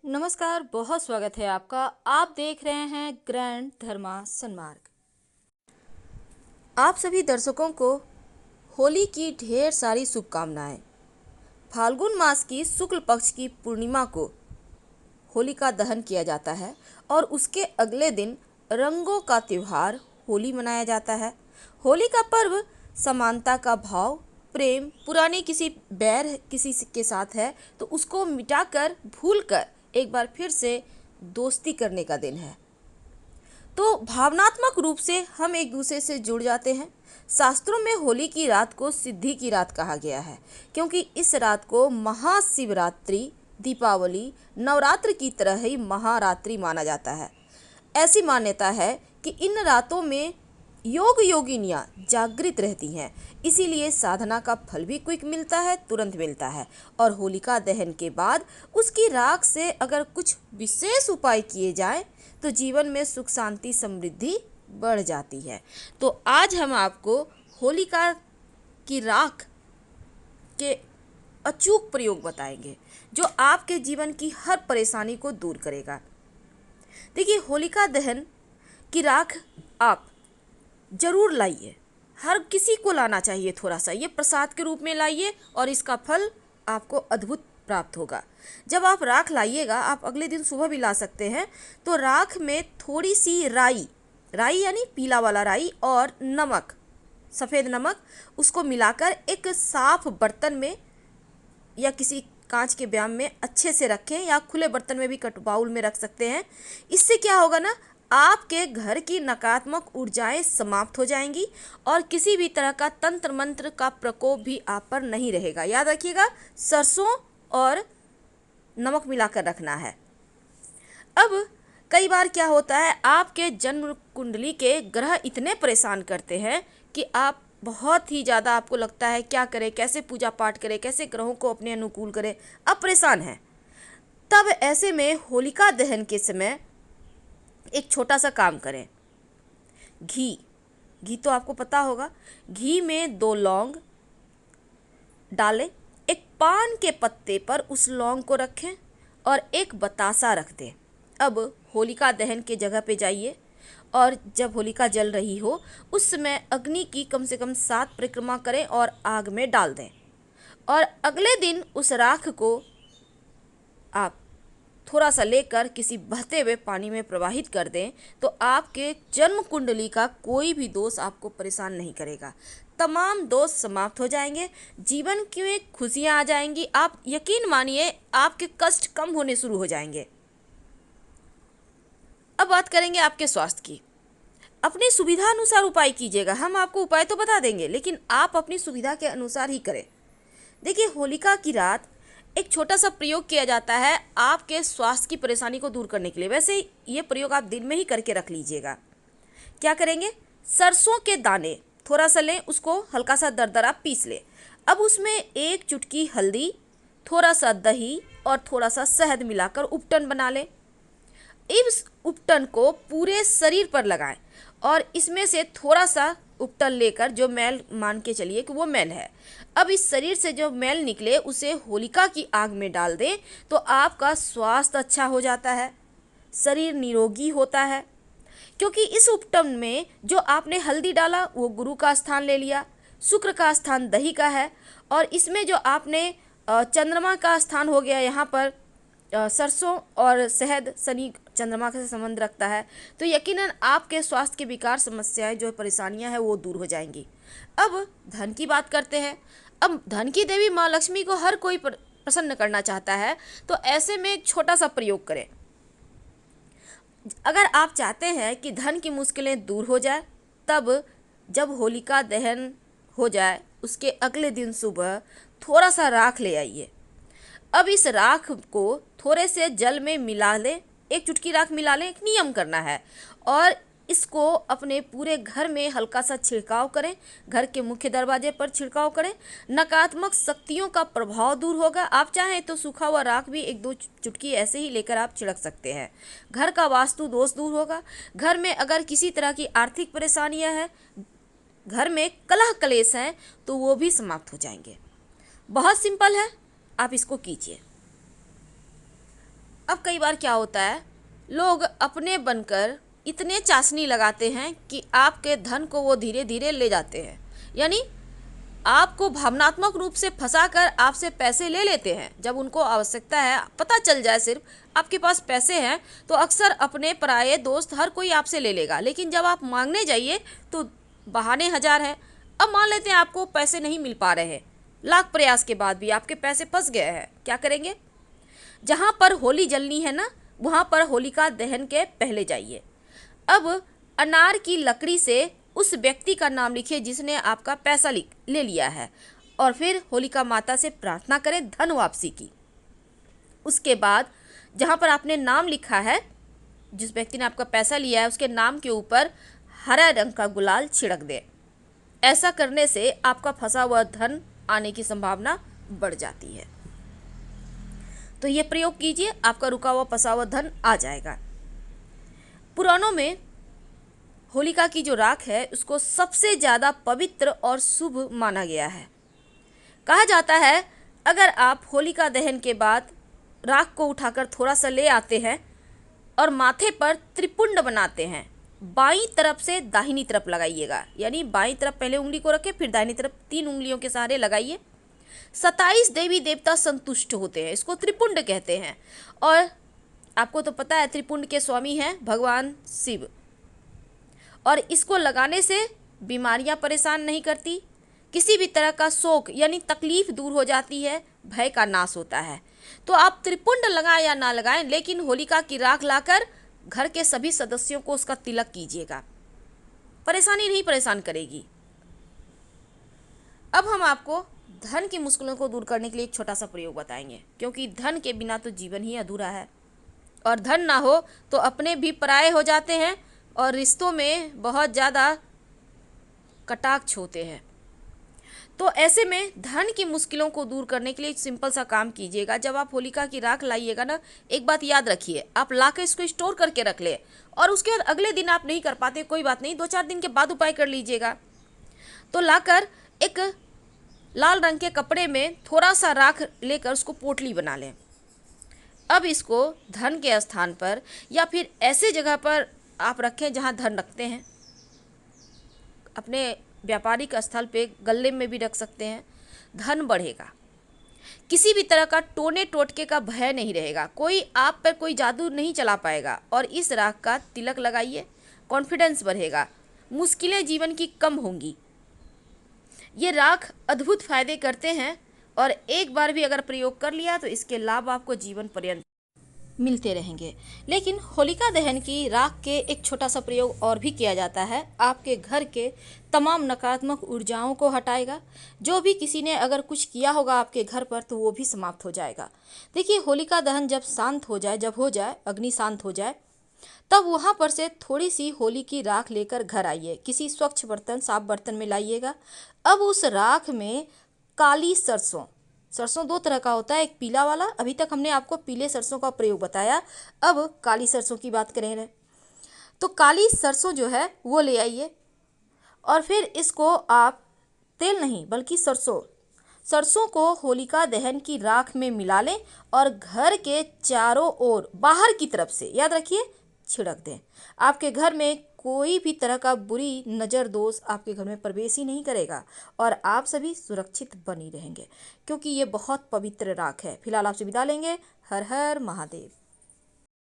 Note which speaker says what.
Speaker 1: नमस्कार, बहुत स्वागत है आपका। आप देख रहे हैं ग्रैंड धर्मा सन्मार्ग। आप सभी दर्शकों को होली की ढेर सारी शुभकामनाएं। फाल्गुन मास की शुक्ल पक्ष की पूर्णिमा को होलिका दहन किया जाता है और उसके अगले दिन रंगों का त्योहार होली मनाया जाता है। होली का पर्व समानता का भाव, प्रेम, पुराने किसी बैर किसी के साथ है तो उसको मिटाकर भूलकर एक बार फिर से दोस्ती करने का दिन है। तो भावनात्मक रूप से हम एक दूसरे से जुड़ जाते हैं। शास्त्रों में होली की रात को सिद्धि की रात कहा गया है, क्योंकि इस रात को महाशिवरात्रि, दीपावली, नवरात्र की तरह ही महारात्रि माना जाता है। ऐसी मान्यता है कि इन रातों में योग योगिनियाँ जागृत रहती हैं, इसीलिए साधना का फल भी क्विक मिलता है, तुरंत मिलता है। और होलिका दहन के बाद उसकी राख से अगर कुछ विशेष उपाय किए जाएं तो जीवन में सुख शांति समृद्धि बढ़ जाती है। तो आज हम आपको होलिका की राख के अचूक प्रयोग बताएंगे जो आपके जीवन की हर परेशानी को दूर करेगा। देखिए, होलिका दहन की राख आप जरूर लाइए। हर किसी को लाना चाहिए। थोड़ा सा ये प्रसाद के रूप में लाइए और इसका फल आपको अद्भुत प्राप्त होगा। जब आप राख लाइएगा, आप अगले दिन सुबह भी ला सकते हैं। तो राख में थोड़ी सी राई यानी पीला वाला राई और नमक, सफ़ेद नमक, उसको मिलाकर एक साफ बर्तन में या किसी कांच के बयाम में अच्छे से रखें, या खुले बर्तन में भी बाउल में रख सकते हैं। इससे क्या होगा ना, आपके घर की नकारात्मक ऊर्जाएं समाप्त हो जाएंगी और किसी भी तरह का तंत्र मंत्र का प्रकोप भी आप पर नहीं रहेगा। याद रखिएगा, सरसों और नमक मिलाकर रखना है। अब कई बार क्या होता है, आपके जन्म कुंडली के ग्रह इतने परेशान करते हैं कि आप बहुत ही ज़्यादा, आपको लगता है क्या करें, कैसे पूजा पाठ करें, कैसे ग्रहों को अपने अनुकूल करें, अब परेशान हैं। तब ऐसे में होलिका दहन के समय एक छोटा सा काम करें। घी तो आपको पता होगा। घी में 2 लौंग डालें, एक पान के पत्ते पर उस लौंग को रखें और एक बतासा रख दें। अब होलिका दहन के जगह पे जाइए और जब होलिका जल रही हो उस समय अग्नि की कम से कम 7 परिक्रमा करें और आग में डाल दें। और अगले दिन उस राख को आप थोड़ा सा लेकर किसी बहते हुए पानी में प्रवाहित कर दें तो आपके जन्म कुंडली का कोई भी दोष आपको परेशान नहीं करेगा। तमाम दोष समाप्त हो जाएंगे, जीवन में खुशियां आ जाएंगी। आप यकीन मानिए, आपके कष्ट कम होने शुरू हो जाएंगे। अब बात करेंगे आपके स्वास्थ्य की। अपनी सुविधा अनुसार उपाय कीजिएगा। हम आपको उपाय तो बता देंगे, लेकिन आप अपनी सुविधा के अनुसार ही करें। देखिए, होलिका की रात एक छोटा सा प्रयोग किया जाता है आपके स्वास्थ्य की परेशानी को दूर करने के लिए। वैसे ये प्रयोग आप दिन में ही करके रख लीजिएगा। क्या करेंगे, सरसों के दाने थोड़ा सा लें, उसको हल्का सा दरदरा पीस लें। अब उसमें 1 चुटकी हल्दी, थोड़ा सा दही और थोड़ा सा शहद मिलाकर उपटन बना लें। इस उपटन को पूरे शरीर पर लगाएं और इसमें से थोड़ा सा उपटन लेकर, जो मैल मान के चलिए कि वो मैल है, अब इस शरीर से जो मैल निकले उसे होलिका की आग में डाल दें तो आपका स्वास्थ्य अच्छा हो जाता है, शरीर निरोगी होता है। क्योंकि इस उपटन में जो आपने हल्दी डाला वो गुरु का स्थान ले लिया, शुक्र का स्थान दही का है, और इसमें जो आपने चंद्रमा का स्थान हो गया, यहाँ पर सरसों और शहद शनि चंद्रमा से संबंध रखता है। तो यकीनन आपके स्वास्थ्य के विकार, समस्याएं, जो परेशानियां हैं वो दूर हो जाएंगी। अब धन की बात करते हैं। अब धन की देवी माँ लक्ष्मी को हर कोई प्रसन्न करना चाहता है, तो ऐसे में एक छोटा सा प्रयोग करें। अगर आप चाहते हैं कि धन की मुश्किलें दूर हो जाए, तब जब होलिका दहन हो जाए उसके अगले दिन सुबह थोड़ा सा राख ले आइए। अब इस राख को थोड़े से जल में मिला लें, 1 चुटकी राख मिला लें। एक नियम करना है और इसको अपने पूरे घर में हल्का सा छिड़काव करें। घर के मुख्य दरवाजे पर छिड़काव करें, नकारात्मक शक्तियों का प्रभाव दूर होगा। आप चाहें तो सूखा हुआ राख भी 1-2 चुटकी ऐसे ही लेकर आप छिड़क सकते हैं। घर का वास्तु दोष दूर होगा। घर में अगर किसी तरह की आर्थिक परेशानियां हैं, घर में कलह कलेश हैं, तो वो भी समाप्त हो जाएंगे। बहुत सिंपल है, आप इसको कीजिए। अब कई बार क्या होता है, लोग अपने बनकर इतने चाशनी लगाते हैं कि आपके धन को वो धीरे धीरे ले जाते हैं, यानी आपको भावनात्मक रूप से फंसाकर आपसे पैसे ले लेते हैं। जब उनको आवश्यकता है, पता चल जाए सिर्फ आपके पास पैसे हैं, तो अक्सर अपने पराये दोस्त हर कोई आपसे ले लेगा, लेकिन जब आप मांगने जाइए तो बहाने हजार हैं। अब मान लेते हैं आपको पैसे नहीं मिल पा रहे हैं, लाख प्रयास के बाद भी आपके पैसे फंस गए हैं, क्या करेंगे? जहाँ पर होली जलनी है ना, वहाँ पर होलिका दहन के पहले जाइए। अब अनार की लकड़ी से उस व्यक्ति का नाम लिखिए जिसने आपका पैसा ले लिया है, और फिर होलिका माता से प्रार्थना करें धन वापसी की। उसके बाद जहाँ पर आपने नाम लिखा है, जिस व्यक्ति ने आपका पैसा लिया है, उसके नाम के ऊपर हरा रंग का गुलाल छिड़क दें। ऐसा करने से आपका फंसा हुआ धन आने की संभावना बढ़ जाती है। तो ये प्रयोग कीजिए, आपका रुका हुआ फंसा हुआ धन आ जाएगा। पुराणों में होलिका की जो राख है उसको सबसे ज़्यादा पवित्र और शुभ माना गया है। कहा जाता है अगर आप होलिका दहन के बाद राख को उठाकर थोड़ा सा ले आते हैं और माथे पर त्रिपुंड बनाते हैं, बाईं तरफ से दाहिनी तरफ लगाइएगा, यानी बाईं तरफ पहले उंगली को रखें, फिर दाहिनी तरफ 3 उंगलियों के सहारे लगाइए। 27 देवी देवता संतुष्ट होते हैं, इसको त्रिपुंड कहते हैं। और आपको तो पता है त्रिपुंड के स्वामी हैं भगवान शिव, और इसको लगाने से बीमारियां परेशान नहीं करती, किसी भी तरह का शोक यानी तकलीफ दूर हो जाती है, भय का नाश होता है। तो आप त्रिपुंड लगाएं या ना लगाएं, लेकिन होलिका की राख लाकर घर के सभी सदस्यों को उसका तिलक कीजिएगा, परेशानी नहीं परेशान करेगी। अब हम आपको धन की मुश्किलों को दूर करने के लिए एक छोटा सा प्रयोग बताएंगे, क्योंकि धन के बिना तो जीवन ही अधूरा है, और धन ना हो तो अपने भी पराये हो जाते हैं और रिश्तों में बहुत ज़्यादा कटाक्ष होते हैं। तो ऐसे में धन की मुश्किलों को दूर करने के लिए सिंपल सा काम कीजिएगा। जब आप होलिका की राख लाइएगा ना, एक बात याद रखिए, आप लाकर इसको स्टोर करके रख ले, और उसके बाद अगले दिन आप नहीं कर पाते, कोई बात नहीं, 2-4 दिन के बाद उपाय कर लीजिएगा। तो लाकर एक लाल रंग के कपड़े में थोड़ा सा राख लेकर उसको पोटली बना लें। अब इसको धन के स्थान पर या फिर ऐसे जगह पर आप रखें जहां धन रखते हैं, अपने व्यापारिक स्थल पे गल्ले में भी रख सकते हैं। धन बढ़ेगा, किसी भी तरह का टोने टोटके का भय नहीं रहेगा, कोई आप पर कोई जादू नहीं चला पाएगा। और इस राख का तिलक लगाइए, कॉन्फिडेंस बढ़ेगा, मुश्किलें जीवन की कम होंगी। ये राख अद्भुत फायदे करते हैं, और एक बार भी अगर प्रयोग कर लिया तो इसके लाभ आपको जीवन पर्यंत मिलते रहेंगे। लेकिन होलिका दहन की राख के एक छोटा सा प्रयोग और भी किया जाता है, आपके घर के तमाम नकारात्मक ऊर्जाओं को हटाएगा। जो भी किसी ने अगर कुछ किया होगा आपके घर पर तो वो भी समाप्त हो जाएगा। देखिए, होलिका दहन जब शांत हो जाए, जब हो जाए, अग्नि शांत हो जाए, तब वहाँ पर से थोड़ी सी होली की राख लेकर घर आइए, किसी स्वच्छ बर्तन, साफ बर्तन में लाइएगा। अब उस राख में काली सरसों, सरसों 2 तरह का होता है, एक पीला वाला, अभी तक हमने आपको पीले सरसों का प्रयोग बताया, अब काली सरसों की बात करें। तो काली सरसों जो है वो ले आइए, और फिर इसको आप तेल नहीं बल्कि सरसों को होलिका दहन की राख में मिला लें और घर के चारों ओर बाहर की तरफ से, याद रखिए, छिड़क दें। आपके घर में कोई भी तरह का बुरी नज़र दोष आपके घर में प्रवेश ही नहीं करेगा, और आप सभी सुरक्षित बनी रहेंगे, क्योंकि ये बहुत पवित्र राख है। फिलहाल आपसे विदा लेंगे। हर हर महादेव।